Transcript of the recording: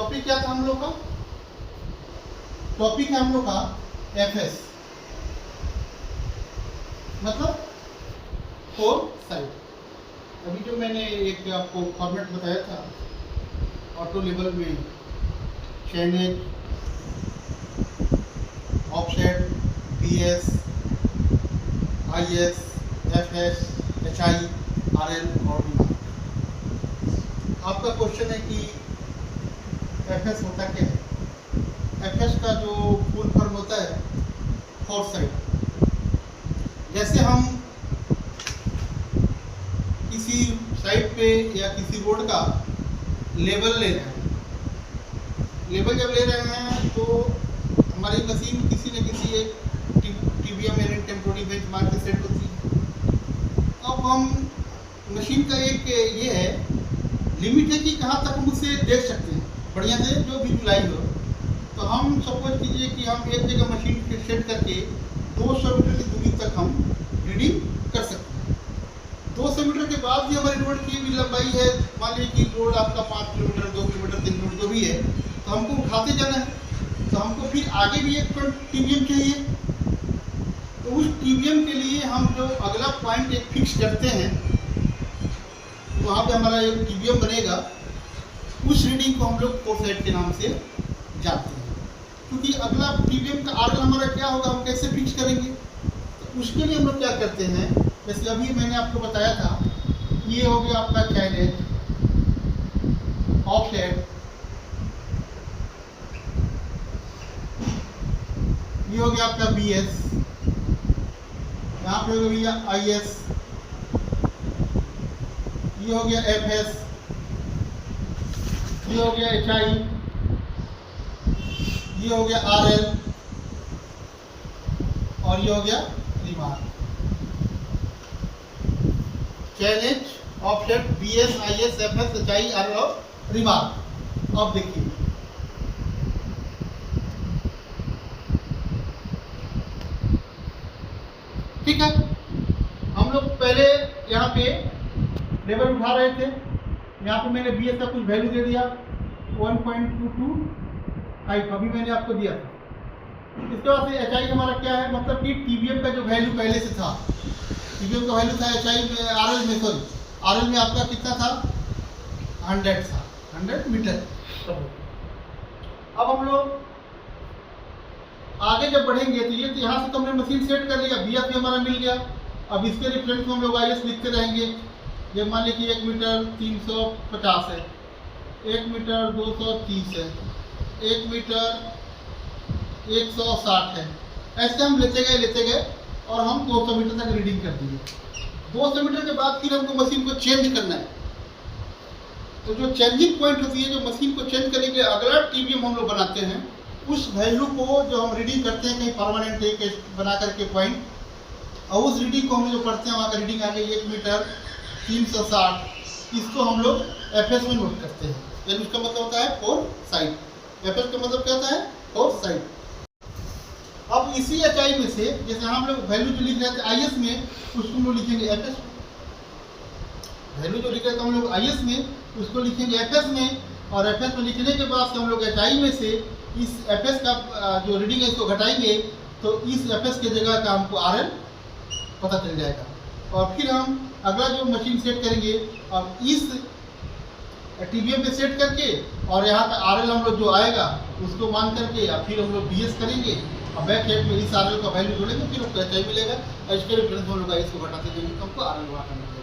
Topic क्या था हम लोग का? टॉपिक है हम लोग का एफएस, मतलब फोर साइड। अभी जो मैंने एक आपको फॉर्मेट बताया था ऑटो लेवल में, chainage, offset, BS, IS, FS, HI, RL और डी। आपका क्वेश्चन है कि एफएस होता क्या है? एफएस का जो फुल फॉर्म होता है फोर साइड। जैसे हम किसी साइड पे या किसी रोड का लेवल ले रहे हैं, लेवल जब ले रहे हैं तो हमारी मशीन किसी न किसी एक टीबीएम यानी टेम्पोररी बेंचमार्क से सेट होती है। अब हम मशीन का एक ये है लिमिट है कि कहाँ तक हम उसे देख सकते हैं बढ़िया से, जो विजुलाइज हो। तो हम सपोज कीजिए कि हम एक जगह मशीन सेट करके 200 मीटर की दूरी तक हम रीडिंग कर सकते हैं। 200 मीटर के बाद भी हमारी रोड की भी लंबाई है, मान लीजिए कि रोड आपका 5 किलोमीटर, 2 किलोमीटर, 3 किलोमीटर जो भी है, तो हमको उठाते जाना है। तो हमको फिर आगे भी एक टीबीएम चाहिए। तो उस टीबीएम के लिए हम जो अगला पॉइंट एक फिक्स करते हैं, वहाँ पे हमारा एक टीबीएम बनेगा। उस रीडिंग को हम लोग फोर साइड के नाम से जानते हैं। क्योंकि अगला टीबीएम का आरएल हमारा क्या होगा, हम कैसे फिक्स करेंगे? तो उसके लिए हम लोग क्या करते हैं, जैसे अभी मैंने आपको बताया था, ये हो गया आपका चैनेज, ऑफसेट, ये हो गया आपका बीएस, यहाँ पे हो गया आईएस, ये हो गया एफएस, ये हो गया एचआई, ये हो गया आरएल और ये हो गया remark. Chainage, offset, BS, IS, FS, HI, RL और रिमार्क। अब देखिए ठीक है, हम लोग पहले यहाँ पे लेवल उठा रहे थे। यहाँ पे मैंने बीएस का कुछ वैल्यू दे दिया 1.225, अभी मैंने आपको दिया था। इसके बाद से एचआई हमारा क्या है, मतलब कि टीबीएम का जो वैल्यू पहले से था, टीबीएम का वैल्यू था एचआई में, आरएल में, सॉरी आरएल में आपका कितना था, 100 था, 100 मीटर। अब हम लोग आगे जब बढ़ेंगे तो ये, तो यहाँ से तो हमने मशीन सेट कर लिया, बीएस भी हमारा मिल गया। अब इसके रिफरेंस में हम लोग आईएस लिखते रहेंगे। ये मान लीजिए 1 मीटर 350 है, 1 मीटर 230 है, 1 मीटर 160 है। ऐसे हम लेते गए और हम 200 मीटर तक रीडिंग कर दिए। 200 मीटर के बाद फिर हमको मशीन को चेंज करना है। तो जो चेंजिंग पॉइंट होती है, जो मशीन को चेंज करने के लिए अगला टीबीएम हम लोग बनाते हैं, उस वैल्यू को जो हम रीडिंग करते हैं कहीं परमानेंट एक बना करके पॉइंट, और उस रीडिंग को हम जो पढ़ते हैं वहाँ का रीडिंग आ गई 1 मीटर 360, इसको हम लोग एफएस में नोट करते हैं। यानी उसका मतलब होता है फोर साइड। एफएस का मतलब क्या होता है, फोर साइड। अब इसी एचआई में से, जैसे हम लोग वैल्यू जो लिख रहे थे आईएस में, उसको हम लोग लिखेंगे एफएस। वैल्यू जो लिख रहे थे हम लोग आईएस में, उसको लिखेंगे एफएस में। और एफएस में लिखने के बाद से हम लोग एचआई में से इस एफएस का जो रीडिंग है इसको घटाएंगे, तो इस एफएस की जगह का हमको आरएल पता चल जाएगा। और फिर हम अगला जो मशीन सेट करेंगे, और इस टीबीएम पे सेट करके, और यहाँ का आरएल हम लोग जो आएगा उसको मान करके, या फिर हम लोग बीएस करेंगे और बैक साइड में इस आरएल का वैल्यू जोड़ेंगे, फिर हमको एचआई मिलेगा। और इसके रेफरेंस में हम लोग इसको घटाते जाएंगे तो हमको आरएल वहाँ का मिलेगा।